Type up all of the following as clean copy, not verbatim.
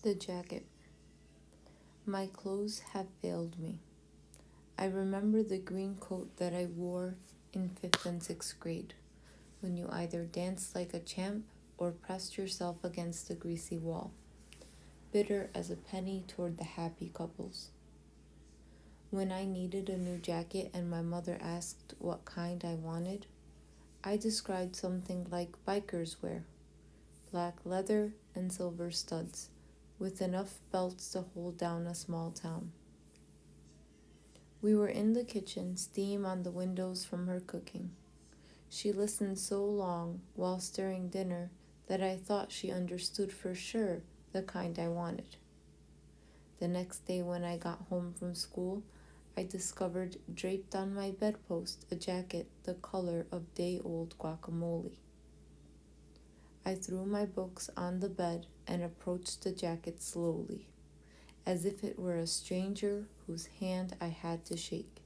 The jacket. My clothes have failed me. I remember the green coat that I wore in 5th and 6th grade, when you either danced like a champ or pressed yourself against the greasy wall, bitter as a penny toward the happy couples. When I needed a new jacket and my mother asked what kind I wanted, I described something like bikers wear, black leather and silver studs, with enough belts to hold down a small town. We were in the kitchen, steam on the windows from her cooking. She listened so long while stirring dinner that I thought she understood for sure the kind I wanted. The next day when I got home from school, I discovered draped on my bedpost a jacket the color of day-old guacamole. I threw my books on the bed and approached the jacket slowly, as if it were a stranger whose hand I had to shake.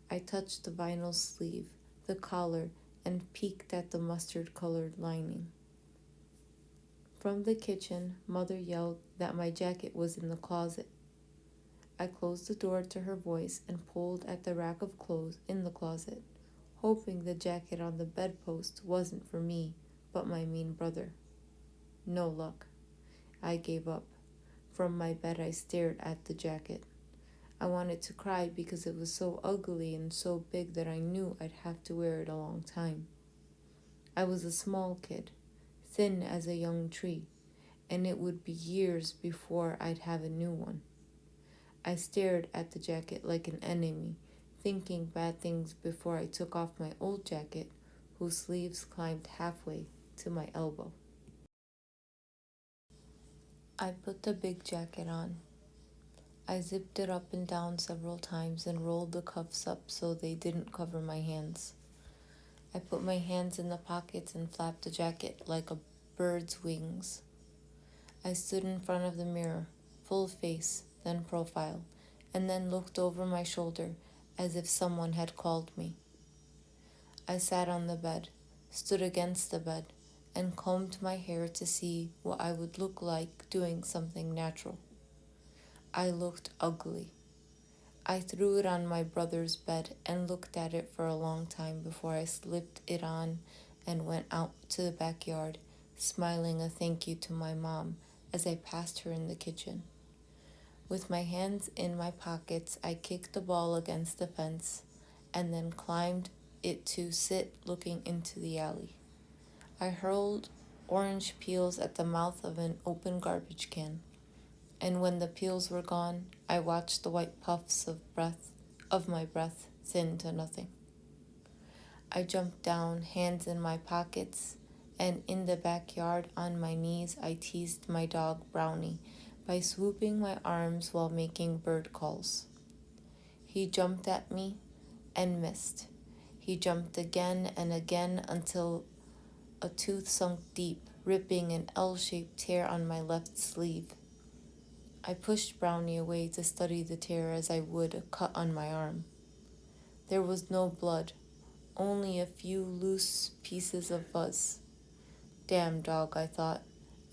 I touched the vinyl sleeve, the collar, and peeked at the mustard-colored lining. From the kitchen, Mother yelled that my jacket was in the closet. I closed the door to her voice and pulled at the rack of clothes in the closet, hoping the jacket on the bedpost wasn't for me, but my mean brother. No luck. I gave up. From my bed I stared at the jacket. I wanted to cry because it was so ugly and so big that I knew I'd have to wear it a long time. I was a small kid, thin as a young tree, and it would be years before I'd have a new one. I stared at the jacket like an enemy, thinking bad things before I took off my old jacket, whose sleeves climbed halfway to my elbow. I put the big jacket on. I zipped it up and down several times and rolled the cuffs up so they didn't cover my hands. I put my hands in the pockets and flapped the jacket like a bird's wings. I stood in front of the mirror, full face, then profile, and then looked over my shoulder as if someone had called me. I sat on the bed, stood against the bed, and combed my hair to see what I would look like doing something natural. I looked ugly. I threw it on my brother's bed and looked at it for a long time before I slipped it on and went out to the backyard, smiling a thank you to my mom as I passed her in the kitchen. With my hands in my pockets, I kicked the ball against the fence and then climbed it to sit looking into the alley. I hurled orange peels at the mouth of an open garbage can, and when the peels were gone, I watched the white puffs of my breath thin to nothing. I jumped down, hands in my pockets, and in the backyard on my knees I teased my dog Brownie by swooping my arms while making bird calls. He jumped at me and missed. He jumped again and again until a tooth sunk deep, ripping an L-shaped tear on my left sleeve. I pushed Brownie away to study the tear as I would a cut on my arm. There was no blood, only a few loose pieces of fuzz. Damn dog, I thought,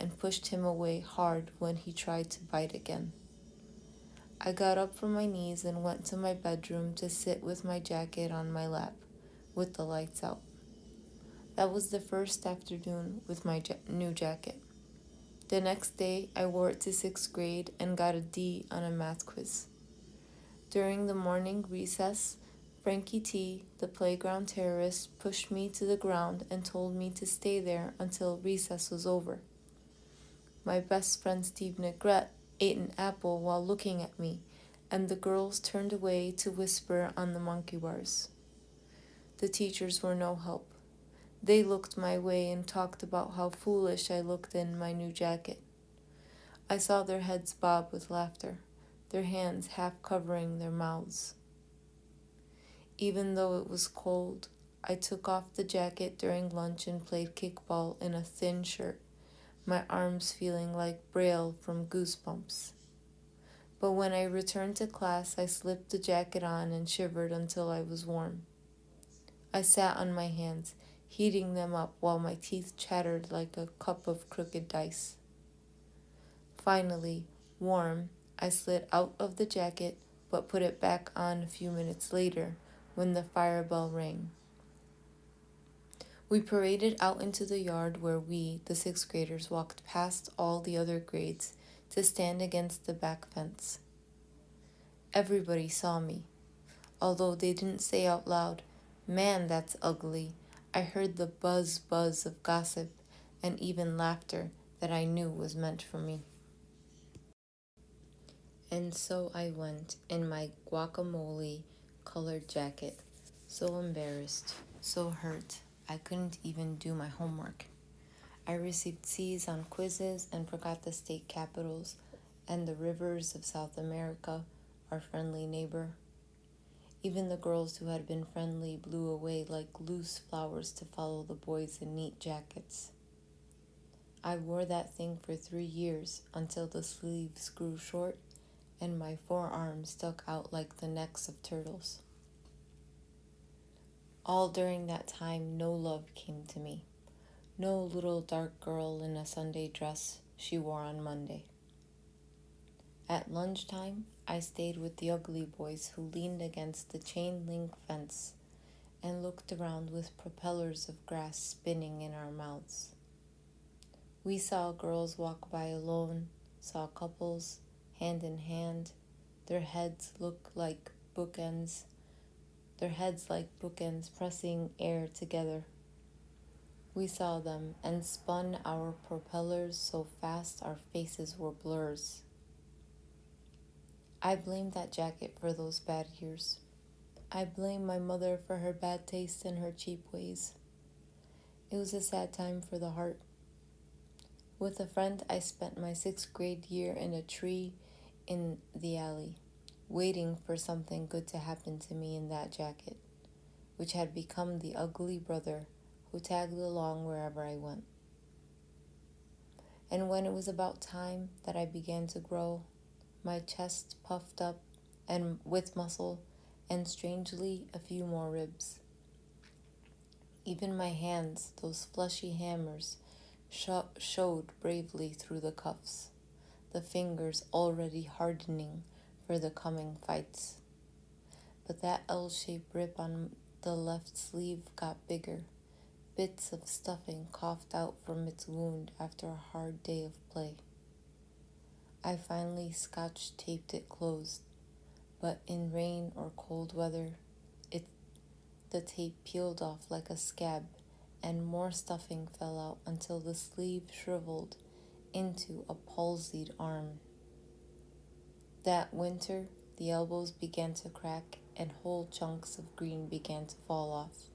and pushed him away hard when he tried to bite again. I got up from my knees and went to my bedroom to sit with my jacket on my lap, with the lights out. That was the first afternoon with my new jacket. The next day, I wore it to 6th grade and got a D on a math quiz. During the morning recess, Frankie T, the playground terrorist, pushed me to the ground and told me to stay there until recess was over. My best friend Steve Negrete ate an apple while looking at me, and the girls turned away to whisper on the monkey bars. The teachers were no help. They looked my way and talked about how foolish I looked in my new jacket. I saw their heads bob with laughter, their hands half covering their mouths. Even though it was cold, I took off the jacket during lunch and played kickball in a thin shirt, my arms feeling like Braille from Goosebumps. But when I returned to class, I slipped the jacket on and shivered until I was warm. I sat on my hands, heating them up while my teeth chattered like a cup of crooked dice. Finally, warm, I slid out of the jacket but put it back on a few minutes later when the fire bell rang. We paraded out into the yard where we, the sixth graders, walked past all the other grades to stand against the back fence. Everybody saw me, although they didn't say out loud, "Man, that's ugly." I heard the buzz of gossip and even laughter that I knew was meant for me. And so I went in my guacamole colored jacket, so embarrassed, so hurt, I couldn't even do my homework. I received C's on quizzes and forgot the state capitals and the rivers of South America, our friendly neighbor. Even the girls who had been friendly blew away like loose flowers to follow the boys in neat jackets. I wore that thing for 3 years until the sleeves grew short and my forearms stuck out like the necks of turtles. All during that time, no love came to me. No little dark girl in a Sunday dress she wore on Monday. At lunchtime, I stayed with the ugly boys who leaned against the chain link fence and looked around with propellers of grass spinning in our mouths. We saw girls walk by alone, saw couples, hand in hand, their heads like bookends pressing air together. We saw them and spun our propellers so fast our faces were blurs. I blame that jacket for those bad years. I blame my mother for her bad taste and her cheap ways. It was a sad time for the heart. With a friend, I spent my 6th grade year in a tree in the alley, waiting for something good to happen to me in that jacket, which had become the ugly brother who tagged along wherever I went. And when it was about time that I began to grow, my chest puffed up and with muscle, and strangely a few more ribs. Even my hands, those fleshy hammers, showed bravely through the cuffs, the fingers already hardening for the coming fights. But that L-shaped rip on the left sleeve got bigger, bits of stuffing coughed out from its wound after a hard day of play. I finally scotch taped it closed, but in rain or cold weather, the tape peeled off like a scab and more stuffing fell out until the sleeve shriveled into a palsied arm. That winter, the elbows began to crack and whole chunks of green began to fall off.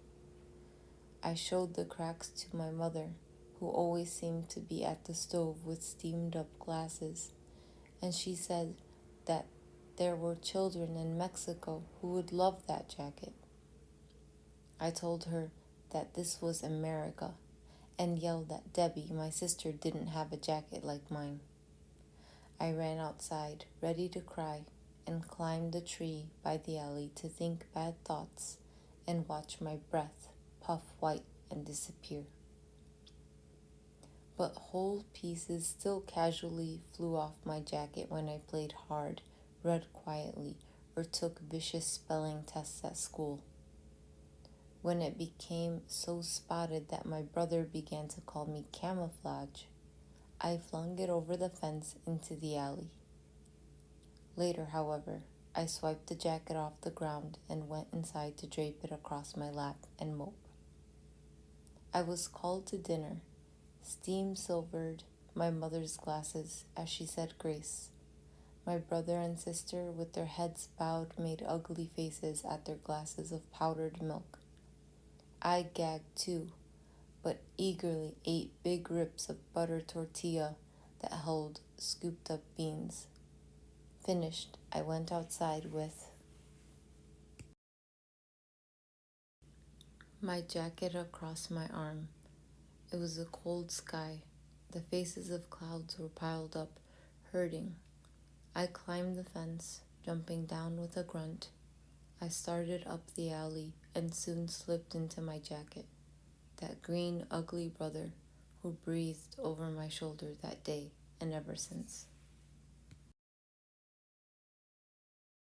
I showed the cracks to my mother, who always seemed to be at the stove with steamed up glasses, and she said that there were children in Mexico who would love that jacket. I told her that this was America and yelled that Debbie, my sister, didn't have a jacket like mine. I ran outside, ready to cry, and climbed a tree by the alley to think bad thoughts and watch my breath puff white and disappear. But whole pieces still casually flew off my jacket when I played hard, read quietly, or took vicious spelling tests at school. When it became so spotted that my brother began to call me camouflage, I flung it over the fence into the alley. Later, however, I swiped the jacket off the ground and went inside to drape it across my lap and mope. I was called to dinner, steam silvered my mother's glasses as she said grace. My brother and sister, with their heads bowed, made ugly faces at their glasses of powdered milk. I gagged too, but eagerly ate big rips of butter tortilla that held scooped up beans. Finished, I went outside with my jacket across my arm. It was a cold sky. The faces of clouds were piled up, hurting. I climbed the fence, jumping down with a grunt. I started up the alley and soon slipped into my jacket, that green, ugly brother who breathed over my shoulder that day and ever since.